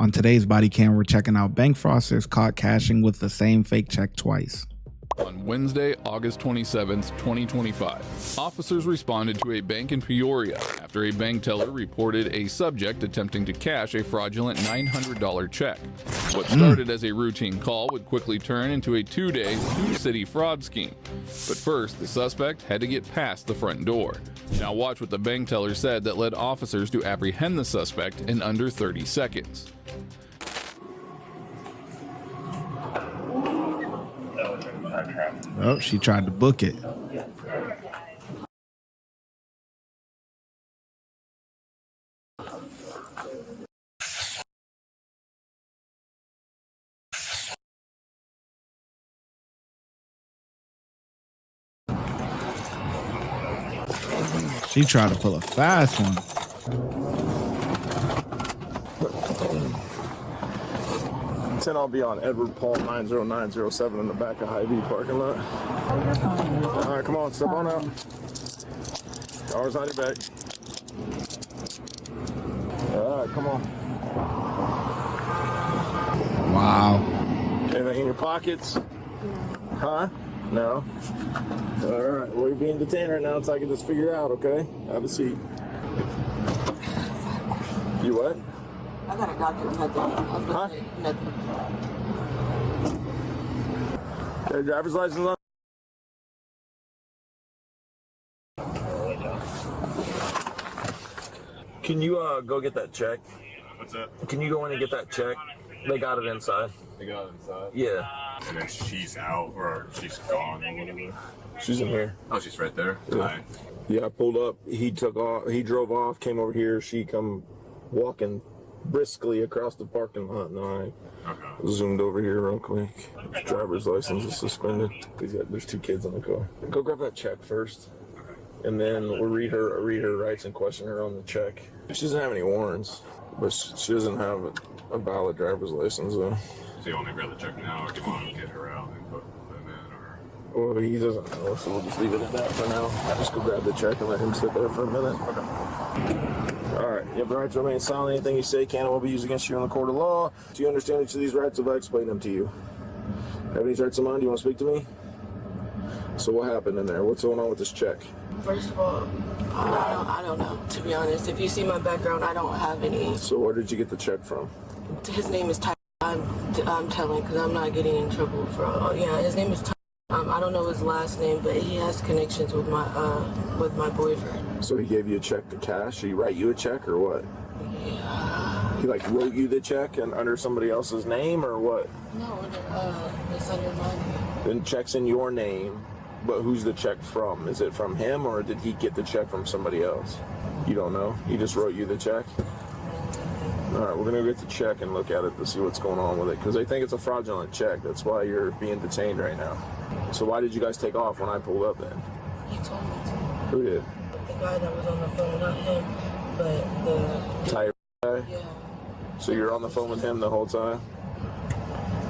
On today's body cam, we're checking out bank fraudsters caught cashing with the same fake check twice. On Wednesday, August 27th, 2025, officers responded to a bank in Peoria after a bank teller reported a subject attempting to cash a fraudulent $900 check. What started as a routine call would quickly turn into a two-day, two-city fraud scheme. But first, the suspect had to get past the front door. Now watch what the bank teller said that led officers to apprehend the suspect in under 30 seconds. Oh, she tried to book it. She tried to pull a fast one. 10, I'll be on Edward Paul 90907 in the back of Hy-Vee parking lot. All right, come on, step on out. Dollars on your back. All right, come on. Wow. Anything in your pockets? Huh? No? All right, well, you're being detained right now until I can just figure it out, okay? Have a seat. You what? I got a doctor, nothing. Huh? Nothing. Got your driver's license on? Can you go get that check? What's that? Can you go in and get that check? They got it inside. They got it inside? Yeah. And then she's out or she's gone or whatever. She's in here. Oh, she's right there? Yeah. Hi. Yeah, I pulled up. He took off. He drove off, came over here. She come walking briskly across the parking lot. And I zoomed over here real quick. His driver's license is suspended. There's two kids in the car. Go grab that check first. And then we'll read her rights and question her on the check. She doesn't have any warrants, but she doesn't have a valid driver's license, though. So you want me to grab the check now, or do you want to get her out and put them in, or? Well, he doesn't know, so we'll just leave it at that for now. Just go grab the check and let him sit there for a minute. All right. You have the right to remain silent. Anything you say can and will be used against you in the court of law. Do you understand each of these rights if I explain them to you? Have any rights in mind? Do you want to speak to me? So what happened in there? What's going on with this check? First of all, I don't know, to be honest. If you see my background, I don't have any. So where did you get the check from? His name is Ty. I'm telling because I'm not getting in trouble for. Yeah, his name is Ty. I don't know his last name, but he has connections with my boyfriend. So he gave you a check to cash? Did he write you a check or what? Yeah. He like wrote you the check and under somebody else's name or what? No, it's under my name. Then check's in your name, but who's the check from? Is it from him or did he get the check from somebody else? You don't know? He just wrote you the check? All right, we're gonna get the check and look at it to see what's going on with it because they think it's a fraudulent check. That's why you're being detained right now. So why did you guys take off when I pulled up then? He told me to. Who did? The guy that was on the phone, not him, but the Tyre guy? Yeah. So you're on the phone with him the whole time?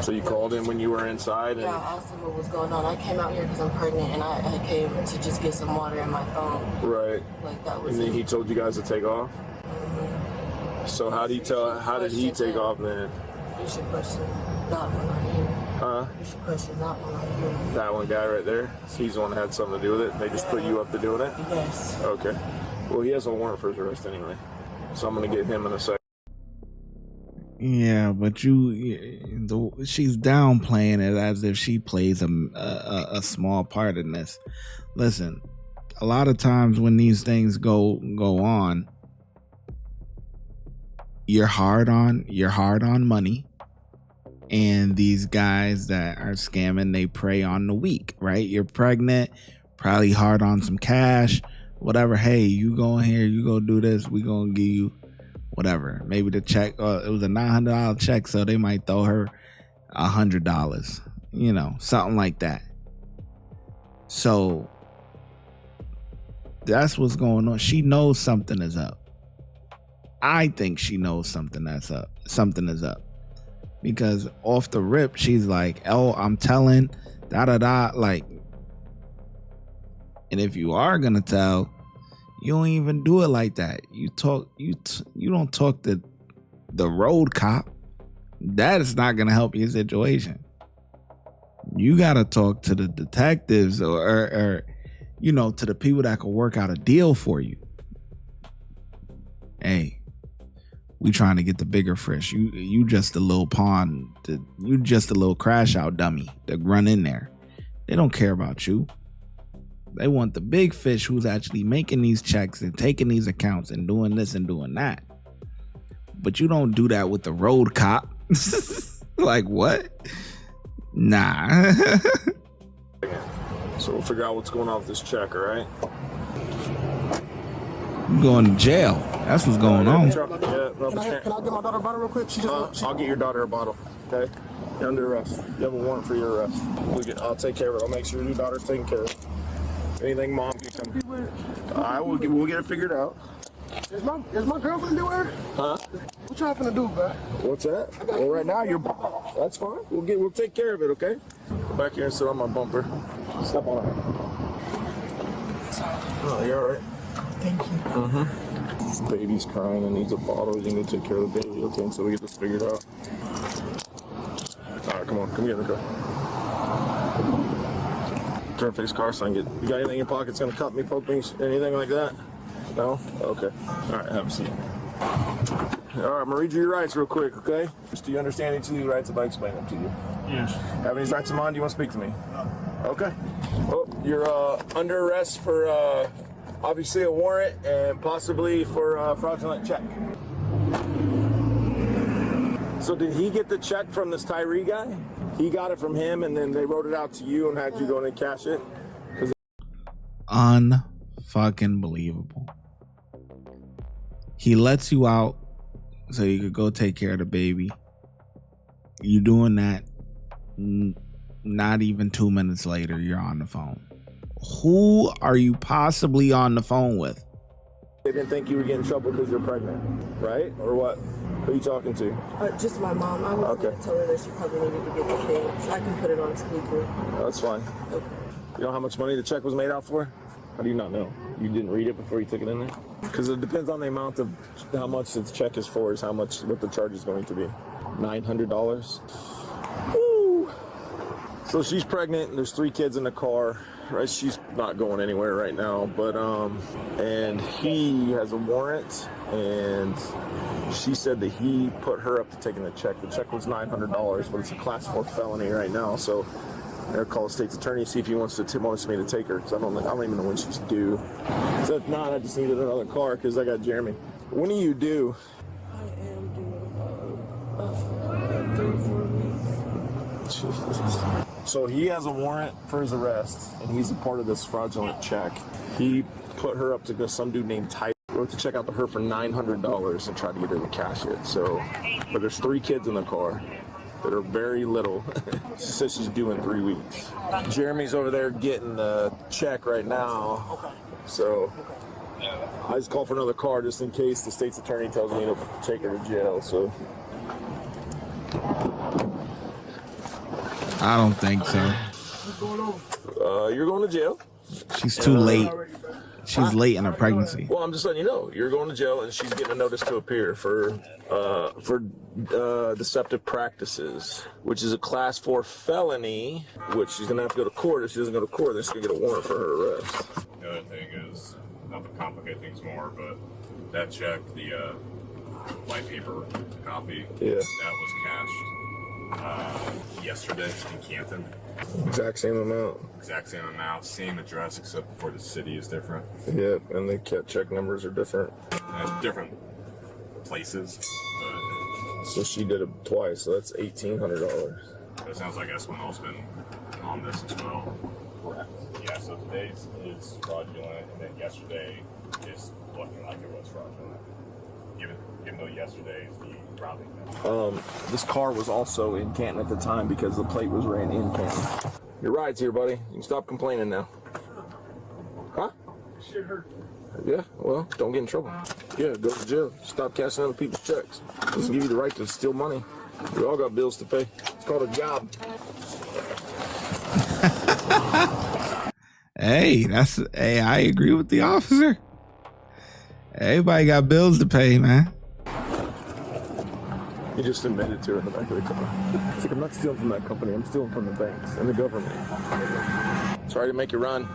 So you called him when you were inside? And Yeah, I asked him what was going on. I came out here because I'm pregnant, and I came to just get some water in my phone. Right. Like that was And then it. he told you guys to take off? So how did he take off then? You should question that one right here. Huh? You should question that one right here. That one guy right there? He's the one that had something to do with it? They just put you up to doing it? Yes. Okay. Well, he has a warrant for his arrest anyway. So I'm going to get him in a second. Yeah, but she's downplaying it as if she plays a small part in this. Listen, a lot of times when these things go on, you're hard on money, and these guys that are scamming, they prey on the weak, right? You're pregnant, probably hard on some cash, whatever. Hey, you go in here, you go do this, we gonna give you whatever. Maybe the check, it was a $900 check, so they might throw her $100, something like that. So that's what's going on. She knows something is up. I think she knows something is up, because off the rip, she's like, "Oh, I'm telling, like." And if you are gonna tell, you don't even do it like that. You don't talk to the road cop. That is not going to help your situation. You got to talk to the detectives or to the people that can work out a deal for you. Hey, we trying to get the bigger fish. You just a little pawn. You just a little crash out dummy that run in there. They don't care about you. They want the big fish who's actually making these checks and taking these accounts and doing this and doing that. But you don't do that with the road cop. Like, what? Nah. So we'll figure out what's going on with this check, all right? I'm going to jail. That's what's going on. Yeah, Can I get my daughter a bottle real quick? I'll get your daughter a bottle, okay? You're under arrest. You have a warrant for your arrest. I'll take care of it. I'll make sure your daughter's taken care of. Anything mom can come. We'll get it figured out. Is my girlfriend do her? Huh? What y'all finna do, bro? What's that? Well, right now that's fine. We'll take care of it, okay? Go back here and sit on my bumper. Step on it. Oh, you all right? Thank you. This baby's crying and needs a bottle. He's gonna take care of the baby, okay? Until we get this figured out. All right, come on, come get in the car. Turn face car so I can get. You got anything in your pockets gonna cut me, poke me, anything like that? No? Okay. All right, have a seat. All right, I'm gonna read you your rights real quick, okay? Do you understand each of these rights if I explain them to you? Yes. Have any rights in mind? Do you want to speak to me? No. Okay. Well, you're under arrest for obviously a warrant and possibly for a fraudulent check. So did he get the check from this Tyree guy? He got it from him and then they wrote it out to you and had you go in and cash it? Unfucking believable. He lets you out so you could go take care of the baby. You doing that, not even 2 minutes later, you're on the phone. Who are you possibly on the phone with? They didn't think you would get in trouble because you're pregnant, right? Or what? Who are you talking to? Just my mom. I was going to tell her that she probably needed to get the kids. I can put it on speaker. That's fine. Okay. You know how much money the check was made out for? How do you not know? You didn't read it before you took it in there? Because it depends on the amount of how much the check is for, is how much, what the charge is going to be. $900. Woo! So she's pregnant and there's 3 kids in the car, right? She's not going anywhere right now, but, and he has a warrant and she said that he put her up to taking the check. The check was $900, but it's a class 4 felony right now, so I'll call the state's attorney, see if he wants me to take her, because I don't even know when she's due. So if not, I just needed another car because I got Jeremy. When are you due? I am due 3 or 4 weeks. So he has a warrant for his arrest, and he's a part of this fraudulent check. He put her up to go, some dude named Ty wrote the check out to her for $900 and tried to get her to cash it. So, but there's 3 kids in the car that are very little. She says she's due in 3 weeks. Jeremy's over there getting the check right now. So I just called for another car just in case the state's attorney tells me to take her to jail. So I don't think so. What's going on? you're going to jail. She's too late. She's late in her pregnancy. Well, I'm just letting you know, you're going to jail, and she's getting a notice to appear for deceptive practices, which is a class 4 felony, which she's going to have to go to court. If she doesn't go to court, then she's going to get a warrant for her arrest. The other thing is, not to complicate things more, but that check, the white paper copy, Yeah. that was cashed yesterday in Canton. Exact same amount. Exact same amount, same address, except for the city is different. Yeah, and the check numbers are different. Different places. So she did it twice, so that's $1,800. But it sounds like Espinal's been on this as well. Correct. Yeah, so today's is fraudulent, and then yesterday is looking like it was fraudulent. Even though yesterday is the routing method. This car was also in Canton at the time because the plate was ran in Canton. Your ride's here, buddy. You can stop complaining now. Huh? Shit hurt. Yeah, well, don't get in trouble. Yeah, go to jail. Stop cashing other people's checks. Doesn't give you the right to steal money. We all got bills to pay. It's called a job. Hey, I agree with the officer. Everybody got bills to pay, man. He just admitted to it in the back of the car. It's like, I'm not stealing from that company. I'm stealing from the banks and the government. Sorry to make you run.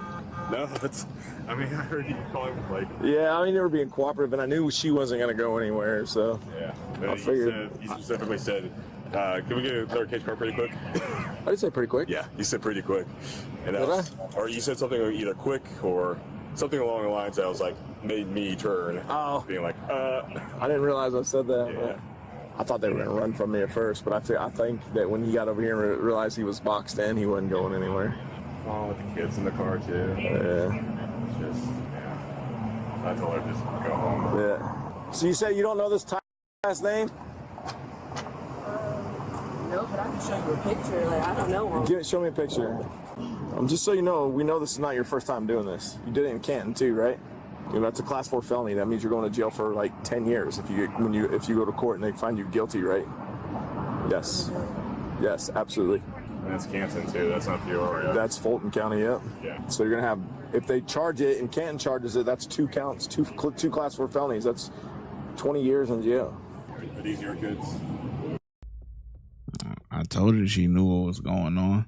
No, that's. I mean, I heard you calling like. Yeah, I mean, they were being cooperative, and I knew she wasn't going to go anywhere, so. Yeah. I figured. You specifically said, can we get a third case car pretty quick? I did say pretty quick. Yeah, you said pretty quick. And Did I? Or you said something either quick or something along the lines that was like, made me turn. Oh. Being like, I didn't realize I said that. Yeah. I thought they were going to run from me at first, but I think that when he got over here and realized he was boxed in, he wasn't going anywhere. oh, with the kids in the car too. Yeah. It's just, yeah. I told her just go home. Yeah. So you said you don't know this last name? No, but I can show you a picture. Like, I don't know him. Show me a picture. Just so you know, we know this is not your first time doing this. You did it in Canton too, right? You know, that's a class 4 felony. That means you're going to jail for like 10 years if you go to court and they find you guilty, right? Yes. Yes, absolutely. And that's Canton too. That's not Peoria. That's Fulton County, yep. Yeah. So you're gonna have, if they charge it and Canton charges it, that's 2 counts, two class 4 felonies. That's 20 years in jail. Are these your kids? I told her she knew what was going on.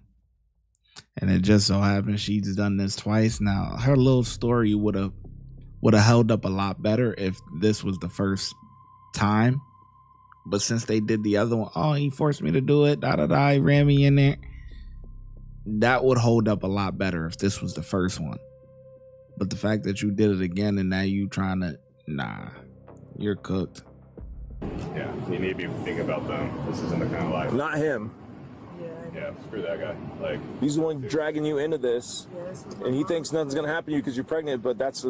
And it just so happened she's done this twice now. Her little story would have held up a lot better if this was the first time. But since they did the other one, oh, he forced me to do it, he ran me in there. That would hold up a lot better if this was the first one. But the fact that you did it again and now you trying to, you're cooked. Yeah, you need to be thinking about them. This isn't the kind of life. Not him. Yeah, screw that guy. Like, He's the one dragging you into this, Yes. and he thinks nothing's gonna happen to you because you're pregnant. But that's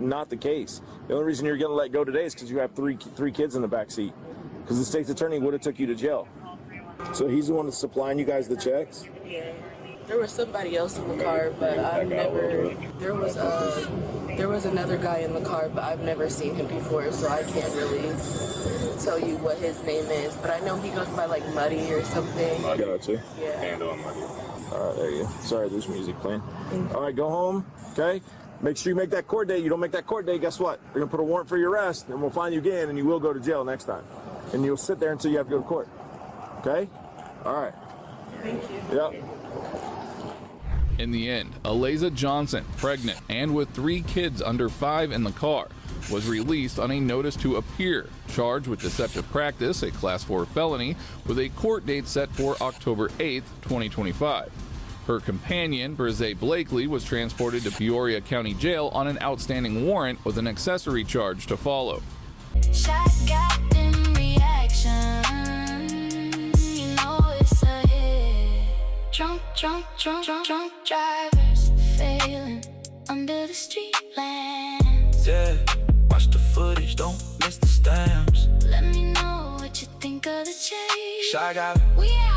not the case. The only reason you're gonna let go today is because you have three kids in the back seat. Because the state's attorney would have took you to jail. So he's the one that's supplying you guys the checks. Yeah. There was somebody else in the car, but I've never. There was another guy in the car, but I've never seen him before, so I can't really tell you what his name is. But I know he goes by like Muddy or something. I got you. Yeah. handle him like All right, there you go. Sorry, there's music playing. All right, go home, okay? Make sure you make that court date. You don't make that court date, guess what? They're going to put a warrant for your arrest, and we'll find you again, and you will go to jail next time. And you'll sit there until you have to go to court. Okay? All right. Thank you. Yep. In the end, Aliza Johnson, pregnant and with 3 kids under 5 in the car, was released on a notice to appear, charged with deceptive practice, a Class 4 felony, with a court date set for October 8th, 2025. Her companion, Brzee Blakely, was transported to Peoria County Jail on an outstanding warrant with an accessory charge to follow. ShyGotEm reaction. You know it's a hit. Drunk drivers failing under the street lamps. Yeah, watch the footage, don't miss the stamps. Let me know what you think of the chase. ShyGotEm. We out.